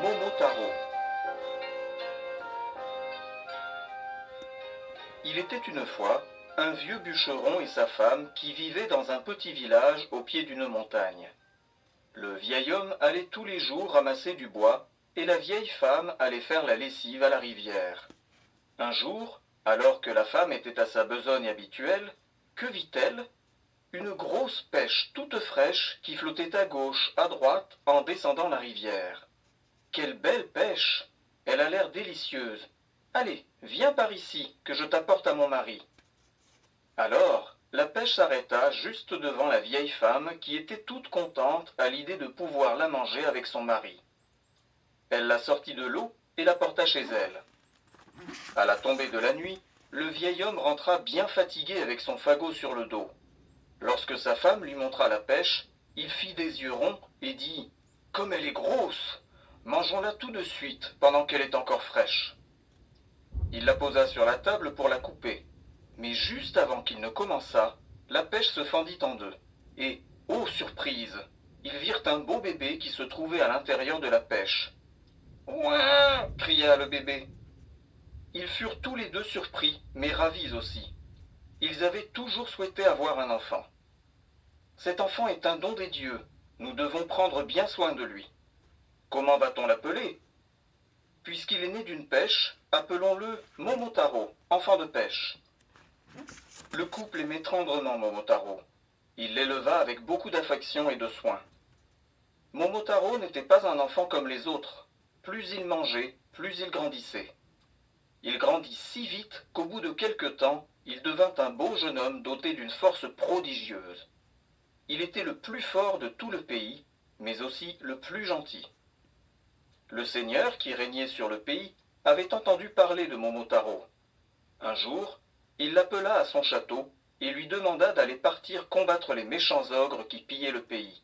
Momotaro. Il était une fois un vieux bûcheron et sa femme qui vivaient dans un petit village au pied d'une montagne. Le vieil homme allait tous les jours ramasser du bois et la vieille femme allait faire la lessive à la rivière. Un jour, alors que la femme était à sa besogne habituelle, que vit-elle? Une grosse pêche toute fraîche qui flottait à gauche, à droite, en descendant la rivière. Quelle belle pêche! Elle a l'air délicieuse. Allez, viens par ici, que je t'apporte à mon mari. Alors, la pêche s'arrêta juste devant la vieille femme qui était toute contente à l'idée de pouvoir la manger avec son mari. Elle la sortit de l'eau et la porta chez elle. À la tombée de la nuit, le vieil homme rentra bien fatigué avec son fagot sur le dos. Lorsque sa femme lui montra la pêche, il fit des yeux ronds et dit « Comme elle est grosse! Mangeons-la tout de suite, pendant qu'elle est encore fraîche. » Il la posa sur la table pour la couper. Mais juste avant qu'il ne commençât, la pêche se fendit en deux. Et, oh surprise, ils virent un beau bébé qui se trouvait à l'intérieur de la pêche. « Ouin !» cria le bébé. Ils furent tous les deux surpris, mais ravis aussi. Ils avaient toujours souhaité avoir un enfant. Cet enfant est un don des dieux. Nous devons prendre bien soin de lui. Comment va-t-on l'appeler? Puisqu'il est né d'une pêche, appelons-le Momotaro, enfant de pêche. Le couple aimait tendrement Momotaro. Il l'éleva avec beaucoup d'affection et de soin. Momotaro n'était pas un enfant comme les autres. Plus il mangeait, plus il grandissait. Il grandit si vite qu'au bout de quelque temps, il devint un beau jeune homme doté d'une force prodigieuse. Il était le plus fort de tout le pays, mais aussi le plus gentil. Le seigneur qui régnait sur le pays avait entendu parler de Momotaro. Un jour, il l'appela à son château et lui demanda d'aller partir combattre les méchants ogres qui pillaient le pays.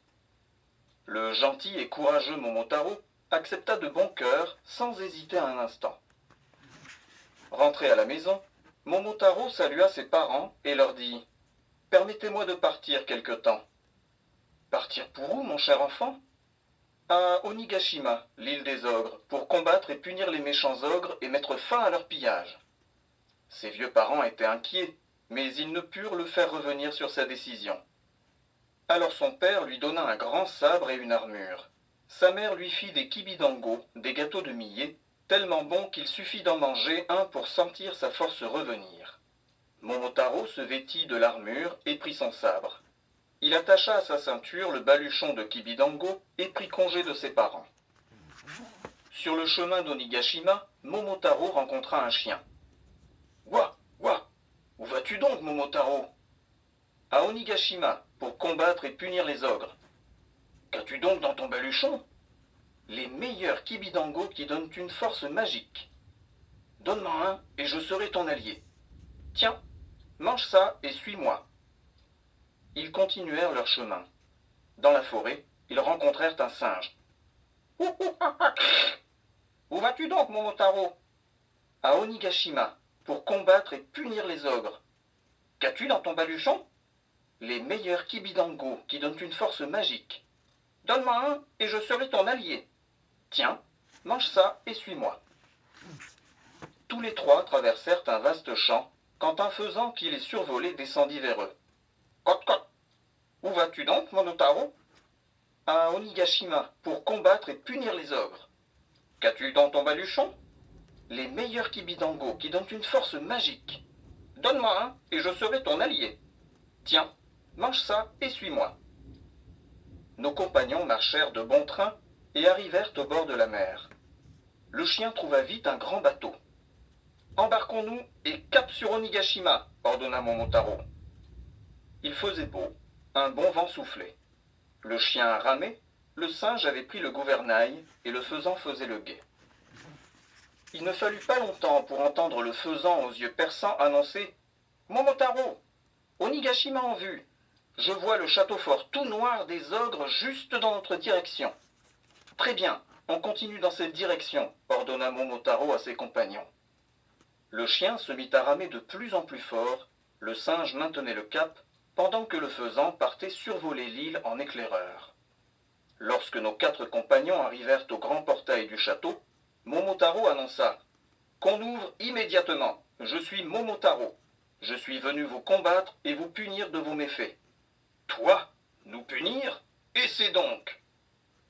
Le gentil et courageux Momotaro accepta de bon cœur sans hésiter un instant. Rentré à la maison, Momotaro salua ses parents et leur dit « Permettez-moi de partir quelque temps. »« Partir pour où, mon cher enfant ?»« À Onigashima, l'île des ogres, pour combattre et punir les méchants ogres et mettre fin à leur pillage. » Ses vieux parents étaient inquiets, mais ils ne purent le faire revenir sur sa décision. Alors son père lui donna un grand sabre et une armure. Sa mère lui fit des kibidango, des gâteaux de millet, tellement bons qu'il suffit d'en manger un pour sentir sa force revenir. Momotaro se vêtit de l'armure et prit son sabre. Il attacha à sa ceinture le baluchon de kibidango et prit congé de ses parents. Sur le chemin d'Onigashima, Momotaro rencontra un chien. « Ouah, ouah, où vas-tu donc, Momotaro ?»« À Onigashima, pour combattre et punir les ogres. »« Qu'as-tu donc dans ton baluchon ?»« Les meilleurs kibidango qui donnent une force magique. »« Donne-moi un et je serai ton allié. »« Tiens, mange ça et suis-moi. » Ils continuèrent leur chemin. Dans la forêt, ils rencontrèrent un singe. « Où vas-tu donc, Momotaro ?»« À Onigashima, pour combattre et punir les ogres. »« Qu'as-tu dans ton baluchon ?»« Les meilleurs kibidango qui donnent une force magique. »« Donne-moi un et je serai ton allié. »« Tiens, mange ça et suis-moi. » Tous les trois traversèrent un vaste champ quand un faisan qui les survolait descendit vers eux. « Cote, cote, où vas-tu donc, Momotaro ?»« À Onigashima, pour combattre et punir les ogres. »« Qu'as-tu dans ton baluchon ?»« Les meilleurs kibidango qui donnent une force magique. »« Donne-moi un et je serai ton allié. »« Tiens, mange ça et suis-moi. » Nos compagnons marchèrent de bon train et arrivèrent au bord de la mer. Le chien trouva vite un grand bateau. « Embarquons-nous et cap sur Onigashima » ordonna Momotaro. Il faisait beau, un bon vent soufflait. Le chien ramait, le singe avait pris le gouvernail et le faisan faisait le guet. Il ne fallut pas longtemps pour entendre le faisan aux yeux perçants annoncer « Momotaro, Onigashima en vue. Je vois le château fort tout noir des ogres juste dans notre direction. »« Très bien, on continue dans cette direction, » ordonna Momotaro à ses compagnons. Le chien se mit à ramer de plus en plus fort, le singe maintenait le cap, pendant que le faisan partait survoler l'île en éclaireur. Lorsque nos 4 compagnons arrivèrent au grand portail du château, Momotaro annonça « Qu'on ouvre immédiatement. Je suis Momotaro. Je suis venu vous combattre et vous punir de vos méfaits. » « Toi, nous punir? Et c'est donc !»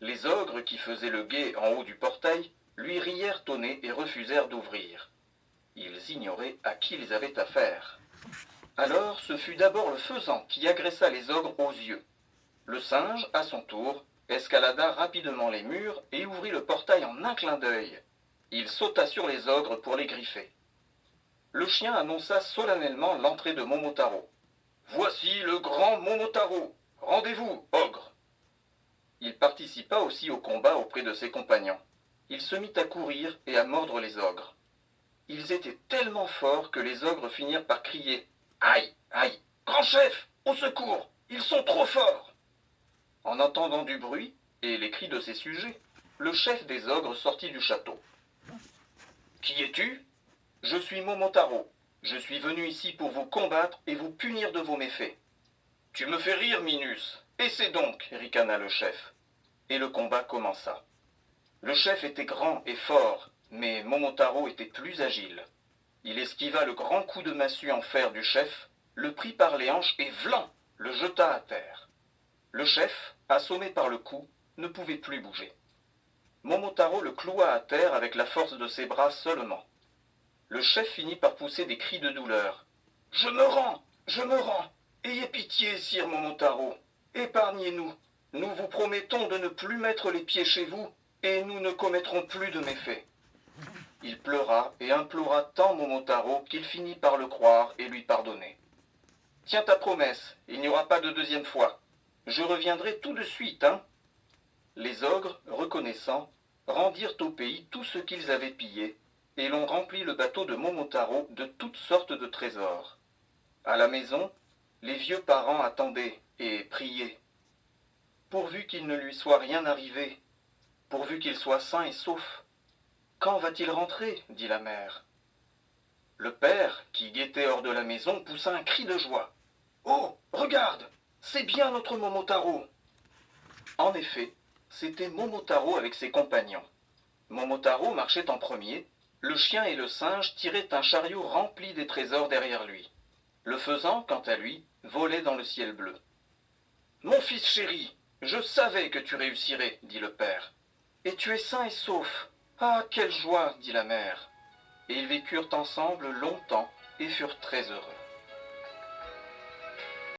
Les ogres qui faisaient le guet en haut du portail lui rièrent au nez et refusèrent d'ouvrir. Ils ignoraient à qui ils avaient affaire. Alors ce fut d'abord le faisan qui agressa les ogres aux yeux. Le singe, à son tour, escalada rapidement les murs et ouvrit le portail en un clin d'œil. Il sauta sur les ogres pour les griffer. Le chien annonça solennellement l'entrée de Momotaro. « Voici le grand Momotaro. Rendez-vous, ogre !» Il participa aussi au combat auprès de ses compagnons. Il se mit à courir et à mordre les ogres. Ils étaient tellement forts que les ogres finirent par crier « Aïe, aïe, grand chef, au secours, ils sont trop forts !» En entendant du bruit et les cris de ses sujets, le chef des ogres sortit du château. « Qui es-tu ? » ?»« Je suis Momotaro. Je suis venu ici pour vous combattre et vous punir de vos méfaits. »« Tu me fais rire, Minus. Essaie donc, » ricana le chef. Et le combat commença. Le chef était grand et fort, mais Momotaro était plus agile. Il esquiva le grand coup de massue en fer du chef, le prit par les hanches et vlan, le jeta à terre. Le chef, assommé par le coup, ne pouvait plus bouger. Momotaro le cloua à terre avec la force de ses bras seulement. Le chef finit par pousser des cris de douleur. « Je me rends, je me rends. Ayez pitié, sire Momotaro. Épargnez-nous. Nous vous promettons de ne plus mettre les pieds chez vous et nous ne commettrons plus de méfaits. » Il pleura et implora tant Momotaro qu'il finit par le croire et lui pardonner. « Tiens ta promesse, il n'y aura pas de deuxième fois. Je reviendrai tout de suite, hein ?» Les ogres, reconnaissant, rendirent au pays tout ce qu'ils avaient pillé, et l'on remplit le bateau de Momotaro de toutes sortes de trésors. À la maison, les vieux parents attendaient et priaient. Pourvu qu'il ne lui soit rien arrivé, pourvu qu'il soit sain et sauf. Quand va-t-il rentrer ? Dit la mère. Le père, qui guettait hors de la maison, poussa un cri de joie. Oh, regarde, c'est bien notre Momotaro. En effet, c'était Momotaro avec ses compagnons. Momotaro marchait en premier, le chien et le singe tiraient un chariot rempli des trésors derrière lui. Le faisan, quant à lui, volait dans le ciel bleu. « Mon fils chéri, je savais que tu réussirais, dit le père. Et tu es sain et sauf. Ah, quelle joie, dit la mère. Et ils vécurent ensemble longtemps et furent très heureux.